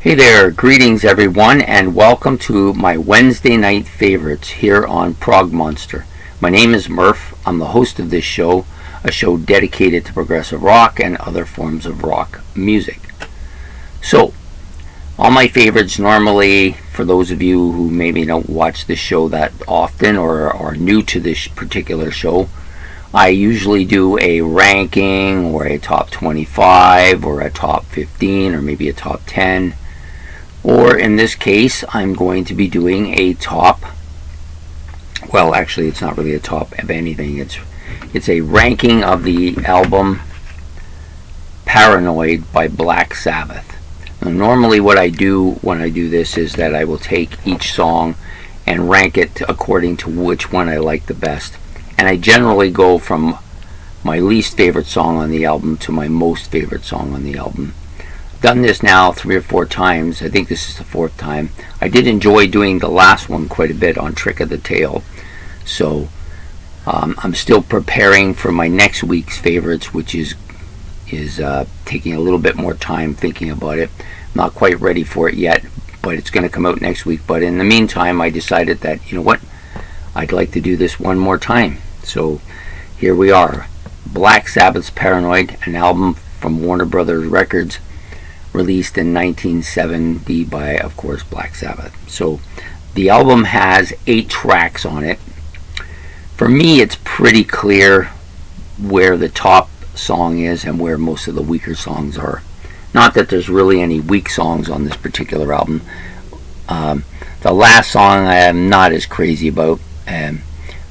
Hey there, greetings everyone, and welcome to my Wednesday night favorites here on Prog Monster. My name is Murph. I'm the host of this show, a show dedicated to progressive rock and other forms of rock music. So, all my favorites normally, for those of you who maybe don't watch this show that often or are new to this particular show, I usually do a ranking or a top 25 or a top 15 or maybe a top 10. Or in this case, I'm going to be doing a top, well actually it's not really a top of anything, it's a ranking of the album Paranoid by Black Sabbath. Now, normally what I do when I do this is that I will take each song and rank it according to which one I like the best. And I generally go from my least favorite song on the album to my most favorite song on the album. Done this now 3 or 4 times. I think this is the 4th time. I did enjoy doing the last one quite a bit on Trick of the Tail. So I'm still preparing for my next week's favorites, which is taking a little bit more time thinking about it. Not quite ready for it yet, but it's going to come out next week. But in the meantime, I decided that, you know what, I'd like to do this one more time. So here we are. Black Sabbath's Paranoid, an album from Warner Brothers Records, released in 1970 by, of course, Black Sabbath. So the album has 8 tracks on it. For me, it's pretty clear where the top song is and where most of the weaker songs are. Not that there's really any weak songs on this particular album. The last song I am not as crazy about.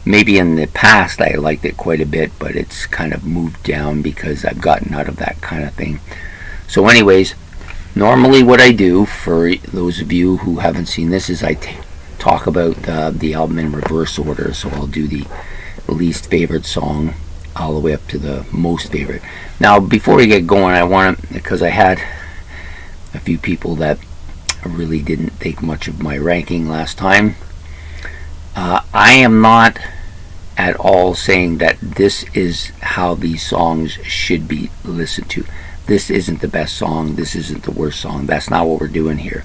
Maybe in the past I liked it quite a bit, but it's kind of moved down because I've gotten out of that kind of thing. So anyways, normally what I do, for those of you who haven't seen this, is I talk about the album in reverse order. So I'll do the least favorite song all the way up to the most favorite. Now before we get going, I want to, because I had a few people that really didn't think much of my ranking last time. I am not at all saying that this is how these songs should be listened to. This isn't the best song, this isn't the worst song. That's not what we're doing here.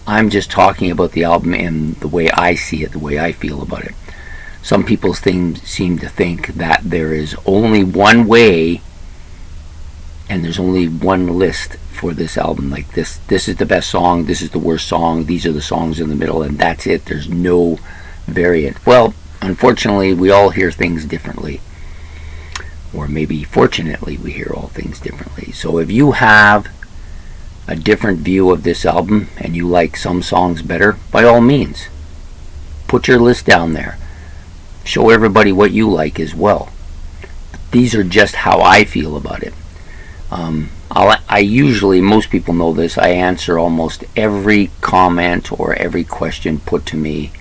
I'm just talking about the album and the way I see it, the way I feel about it. Some people seem to think that there is only one way and there's only one list for this album. Like this is the best song, this is the worst song, these are the songs in the middle, and that's it. There's no variant. Well, unfortunately, we all hear things differently. Or maybe fortunately we hear all things differently. So if you have a different view of this album and you like some songs better, by all means, put your list down there. Show everybody what you like as well. These are just how I feel about it. I usually, most people know this, I answer almost every comment or every question put to me.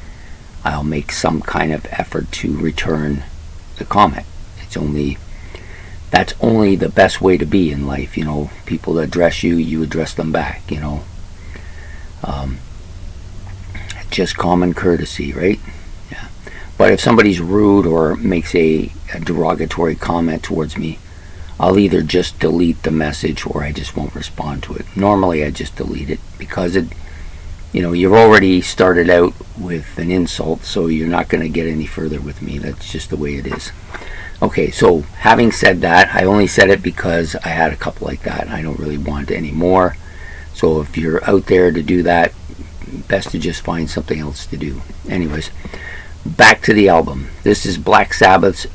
I'll make some kind of effort to return the comment. That's only the best way to be in life, you know. People address you, you address them back, you know. Just common courtesy, right? Yeah. But if somebody's rude or makes a derogatory comment towards me, I'll either just delete the message or I just won't respond to it. Normally I just delete it because you've already started out with an insult, so you're not going to get any further with me. That's just the way it is. Okay, so having said that, I only said it because I had a couple like that and I don't really want any more. So if you're out there to do that, best to just find something else to do. Anyways, back to the album. This is Black Sabbath's,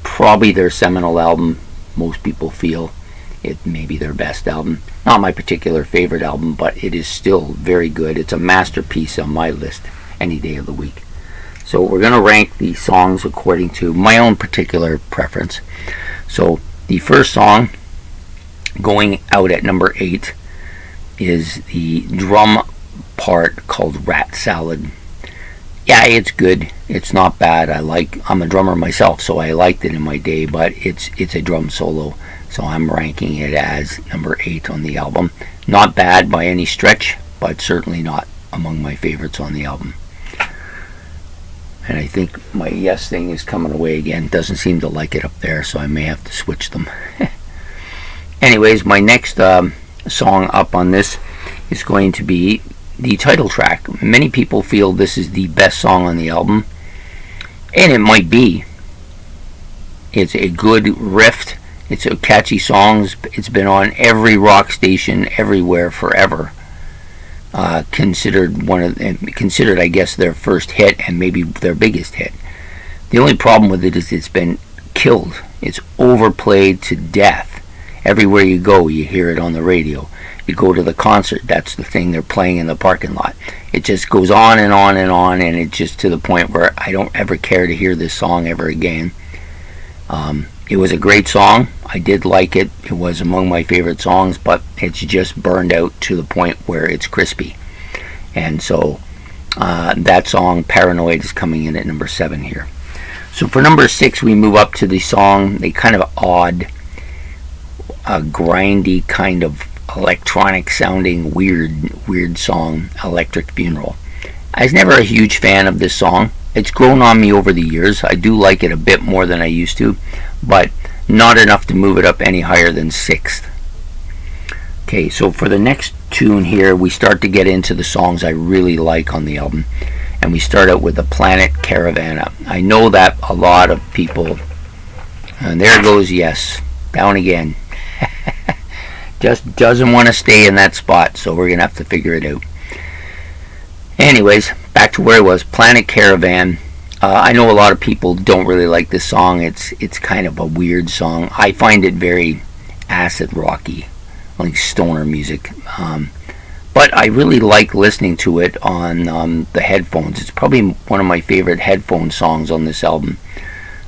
probably their seminal album. Most people feel it may be their best album. Not my particular favorite album, but it is still very good. It's a masterpiece on my list any day of the week. So we're going to rank the songs according to my own particular preference. So the first song, going out at number 8, is the drum part called Rat Salad. Yeah, it's good. It's not bad. I'm a drummer myself, so I liked it in my day, but it's a drum solo. So I'm ranking it as number 8 on the album. Not bad by any stretch, but certainly not among my favorites on the album. And I think my yes thing is coming away again. Doesn't seem to like it up there, so I may have to switch them. Anyways, my next song up on this is going to be the title track. Many people feel this is the best song on the album, and it might be. It's a good riff. It's a catchy song. It's been on every rock station everywhere forever. Considered, I guess, their first hit and maybe their biggest hit. The only problem with it is it's been killed. It's overplayed to death. Everywhere you go, you hear it on the radio. You go to the concert, that's the thing they're playing in the parking lot. It just goes on and on and on, and it's just to the point where I don't ever care to hear this song ever again. It was a great song. I did like it. It was among my favorite songs, but it's just burned out to the point where it's crispy. And so that song, Paranoid, is coming in at number 7 here. So for number 6, we move up to the song, the kind of odd, grindy kind of electronic sounding weird song, Electric Funeral. I was never a huge fan of this song. It's grown on me over the years. I do like it a bit more than I used to, but not enough to move it up any higher than 6th. Okay, so for the next tune here, we start to get into the songs I really like on the album, and we start out with the Planet Caravana. I know that a lot of people, and there goes, yes, down again. Just doesn't want to stay in that spot, so we're going to have to figure it out. Anyways, back to where I was, Planet Caravan. I know a lot of people don't really like this song. It's kind of a weird song. I find it very acid rocky, like stoner music. But I really like listening to it on the headphones. It's probably one of my favorite headphone songs on this album.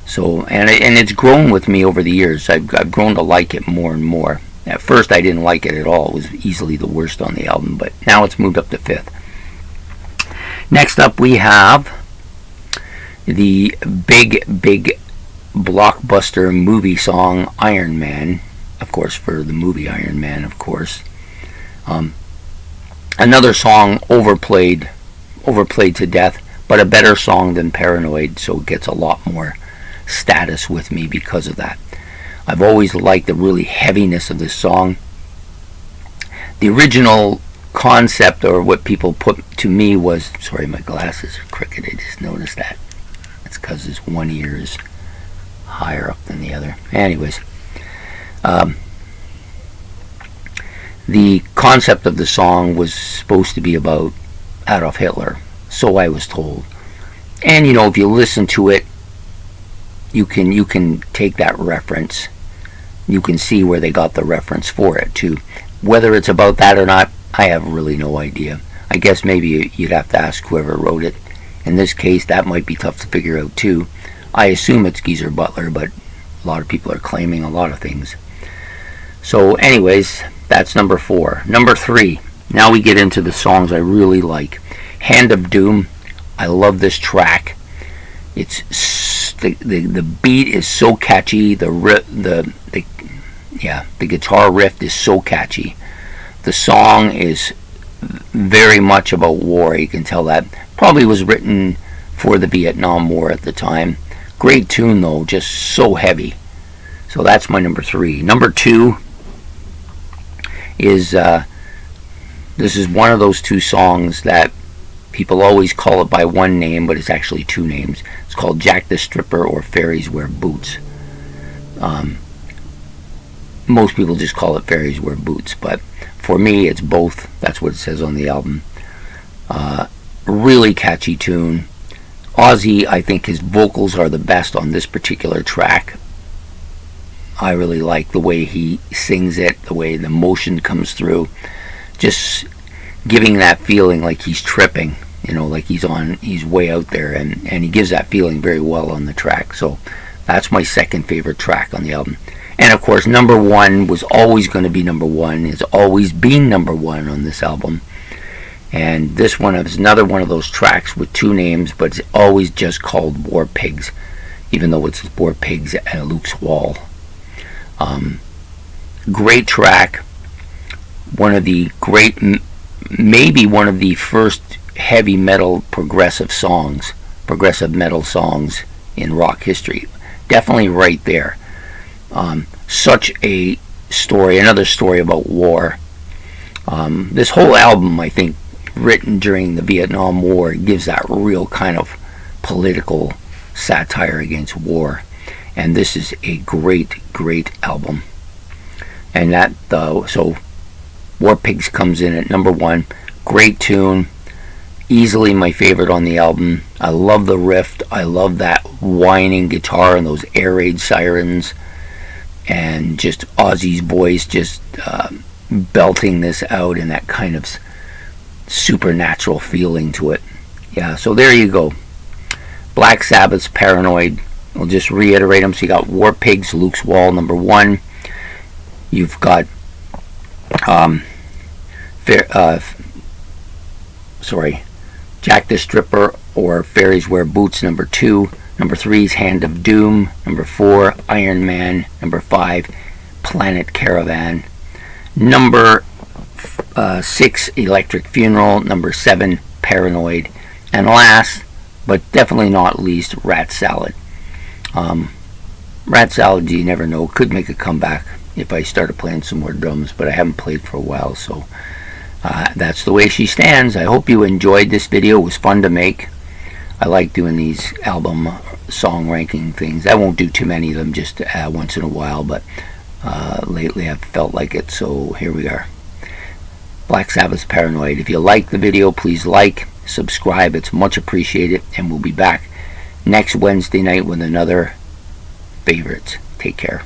So and it's grown with me over the years. I've grown to like it more and more. At first I didn't like it at all. It was easily the worst on the album, but now it's moved up to 5th. Next up we have the big blockbuster movie song Iron Man, of course, for the movie Iron Man, of course. Another song overplayed to death, but a better song than Paranoid, so it gets a lot more status with me because of that. I've always liked the really heaviness of this song. The original concept, or what people put to me, was, sorry, my glasses are crooked, I just noticed that. It's because this one ear is higher up than the other. Anyways, the concept of the song was supposed to be about Adolf Hitler, so I was told. And if you listen to it, you can take that reference. You can see where they got the reference for it too. Whether it's about that or not, I have really no idea. I guess maybe you'd have to ask whoever wrote it. In this case, that might be tough to figure out too. I assume it's Geezer Butler, but a lot of people are claiming a lot of things. So anyways, that's number 4. Number 3, now we get into the songs I really like. Hand of Doom. I love this track. It's the beat is so catchy. The guitar riff is so catchy. The song is very much about war. You can tell that. Probably was written for the Vietnam War at the time. Great tune though, just so heavy. So that's my number 3. Number 2 is this is one of those 2 songs that people always call it by one name, but it's actually 2 names. It's called Jack the Stripper or Fairies Wear Boots. Most people just call it Fairies Wear Boots, but for me it's both. That's what it says on the album. Really catchy tune. Ozzy, I think his vocals are the best on this particular track. I really like the way he sings it, the way the emotion comes through. Just giving that feeling like he's tripping, like he's way out there, and he gives that feeling very well on the track. So that's my second favorite track on the album. And of course, number 1 was always going to be number 1. It's always been number 1 on this album. And this one is another one of those tracks with 2 names, but it's always just called War Pigs, even though it's War Pigs at Luke's Wall. Great track. One of the great, maybe one of the first heavy metal progressive metal songs in rock history. Definitely right there. Such a story, another story about war. This whole album, I think, written during the Vietnam War, gives that real kind of political satire against war. And this is a great, great album. And that, so War Pigs comes in at number 1. Great tune. Easily my favorite on the album. I love the riff. I love that whining guitar and those air raid sirens. And just Ozzy's voice just belting this out, and that kind of supernatural feeling to it. Yeah, so there you go. Black Sabbath's Paranoid. I'll just reiterate them. So you got War Pigs, Luke's Wall, number 1. You've got Jack the Stripper or Fairies Wear Boots, number 2. Number 3 is Hand of Doom. Number 4, Iron Man. Number 5, Planet Caravan. Number 6, Electric Funeral. Number 7, Paranoid. And last, but definitely not least, Rat Salad. Rat Salad, you never know, could make a comeback if I started playing some more drums, but I haven't played for a while, so that's the way she stands. I hope you enjoyed this video. It was fun to make. I like doing these album song ranking things. I won't do too many of them, just once in a while, but lately I've felt like it, so here we are. Black Sabbath's Paranoid. If you like the video, please like, subscribe. It's much appreciated, and we'll be back next Wednesday night with another favorites. Take care.